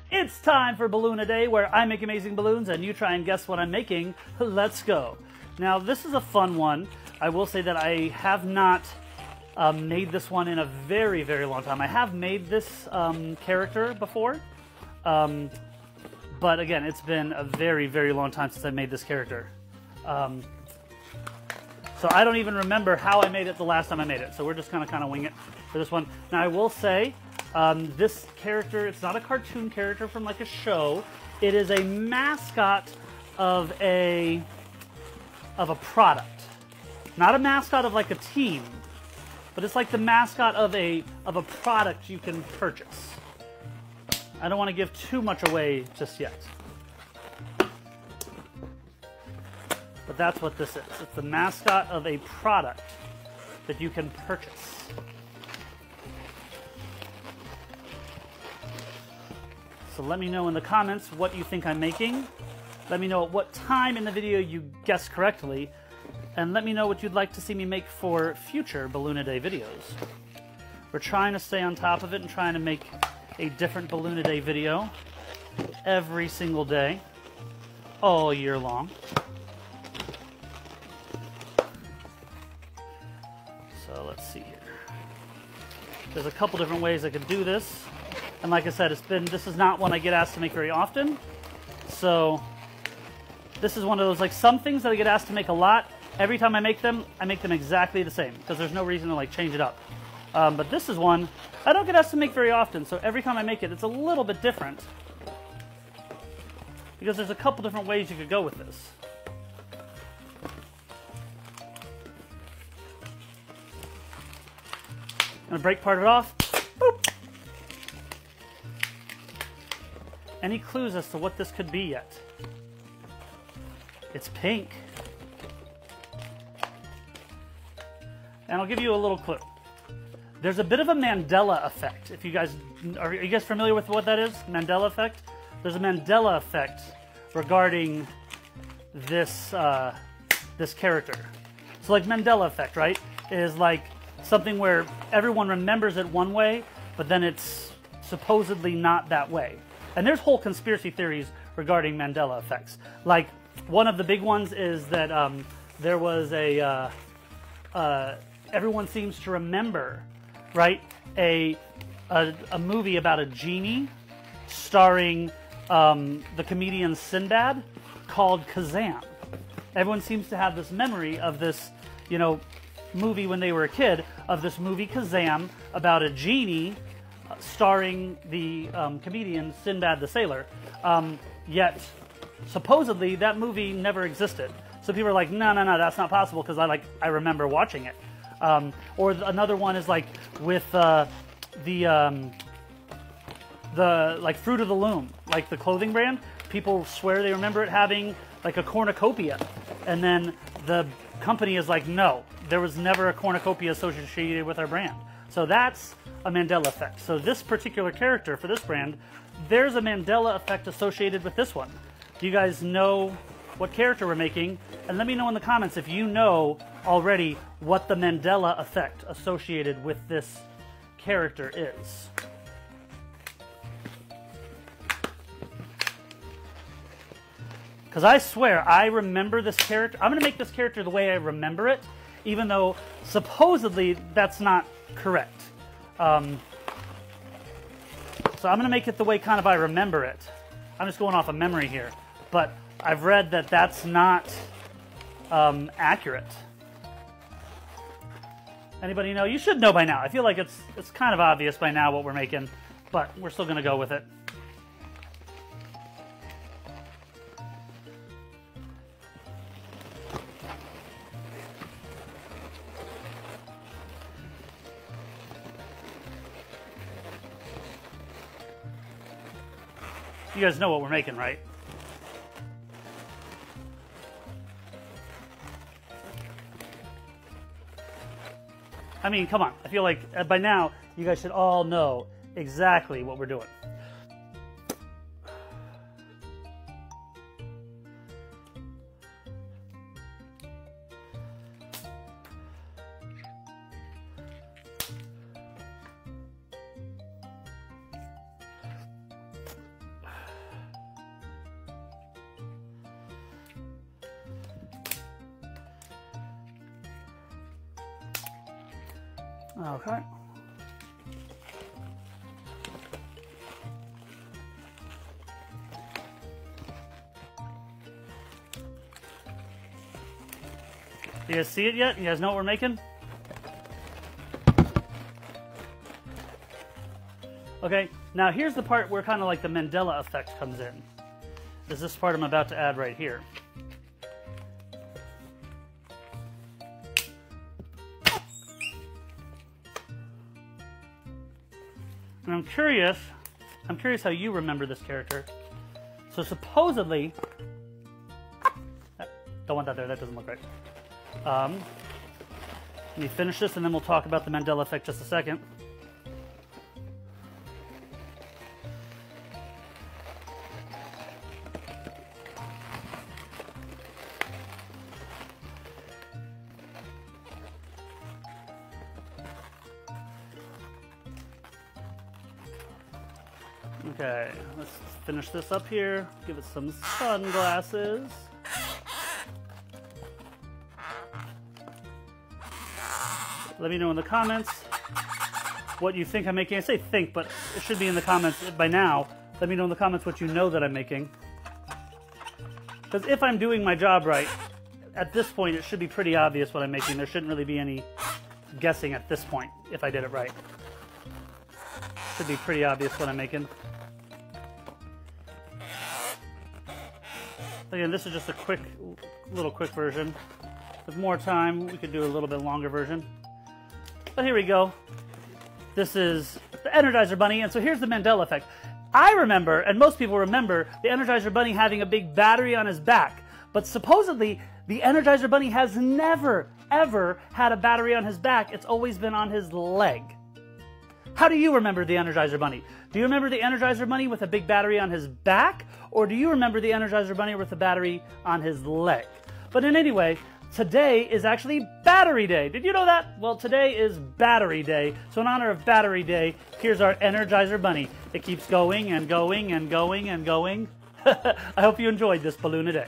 It's time for BalloonADay, where I make amazing balloons and you try and guess what I'm making. Let's go. Now, this is a fun one. I will say that I have not made this one in a very, very long time. I have made this character before, but again, it's been a very, very long time since I made this character. So I don't even remember how I made it the last time I made it. So we're just going to kind of wing it for this one. Now, I will say, this character, it's not a cartoon character from like a show. It is a mascot of a product. Not a mascot of like a team, but it's like the mascot of a product you can purchase. I don't want to give too much away just yet. But that's what this is. It's the mascot of a product that you can purchase. So let me know in the comments what you think I'm making. Let me know at what time in the video you guessed correctly. And let me know what you'd like to see me make for future BalloonADay videos. We're trying to stay on top of it and trying to make a different BalloonADay video every single day, all year long. So let's see here. There's a couple different ways I could do this. And like I said, this is not one I get asked to make very often. So this is one of those, like, some things that I get asked to make a lot. Every time I make them exactly the same because there's no reason to like change it up. But this is one I don't get asked to make very often, so every time I make it, it's a little bit different because there's a couple different ways you could go with this. I'm going to break part of it off. Boop. Any clues as to what this could be yet? It's pink. And I'll give you a little clue. There's a bit of a Mandela effect. If you guys are you guys familiar with what that is? Mandela effect? There's a Mandela effect regarding this this character. So like Mandela effect, right? Is like something where everyone remembers it one way, but then it's supposedly not that way. And there's whole conspiracy theories regarding Mandela effects. Like one of the big ones is that there was everyone seems to remember, right, a movie about a genie starring the comedian Sinbad called Kazam. Everyone seems to have this memory of this, you know, movie when they were a kid, of this movie Kazam about a genie starring the comedian Sinbad the Sailor. Yet, supposedly, that movie never existed. So people are like, no, that's not possible because I remember watching it. Or another one is like with the like Fruit of the Loom, like the clothing brand. People swear they remember it having like a cornucopia, and then the company is like, no, there was never a cornucopia associated with our brand. So that's a Mandela effect. So this particular character for this brand, there's a Mandela effect associated with this one. Do you guys know what character we're making? And let me know in the comments if you know already what the Mandela effect associated with this character is. Because I swear, I remember this character. I'm going to make this character the way I remember it, even though supposedly that's not correct. So I'm going to make it the way kind of I remember it. I'm just going off of memory here. But I've read that that's not accurate. Anybody know? You should know by now. I feel like it's kind of obvious by now what we're making, but we're still going to go with it. You guys know what we're making, right? I mean, come on. I feel like by now you guys should all know exactly what we're doing. Okay. You guys see it yet? You guys know what we're making? Okay, now here's the part where kind of like the Mandela effect comes in. Is this part I'm about to add right here. And I'm curious how you remember this character. So supposedly, don't want that there, that doesn't look right. Let me finish this and then we'll talk about the Mandela effect just a second. Okay, let's finish this up here. Give it some sunglasses. Let me know in the comments what you think I'm making. I say think, but it should be in the comments by now. Let me know in the comments what you know that I'm making. Because if I'm doing my job right, at this point it should be pretty obvious what I'm making. There shouldn't really be any guessing at this point if I did it right. Should be pretty obvious what I'm making. Again, this is just a quick version. With more time, we could do a little bit longer version. But here we go. This is the Energizer Bunny, and so here's the Mandela effect. I remember, and most people remember, the Energizer Bunny having a big battery on his back. But supposedly, the Energizer Bunny has never, ever had a battery on his back. It's always been on his leg. How do you remember the Energizer Bunny? Do you remember the Energizer Bunny with a big battery on his back? Or do you remember the Energizer Bunny with a battery on his leg? But in any way, today is actually Battery Day. Did you know that? Well, today is Battery Day. So in honor of Battery Day, here's our Energizer Bunny. It keeps going and going and going and going. I hope you enjoyed this BalloonADay.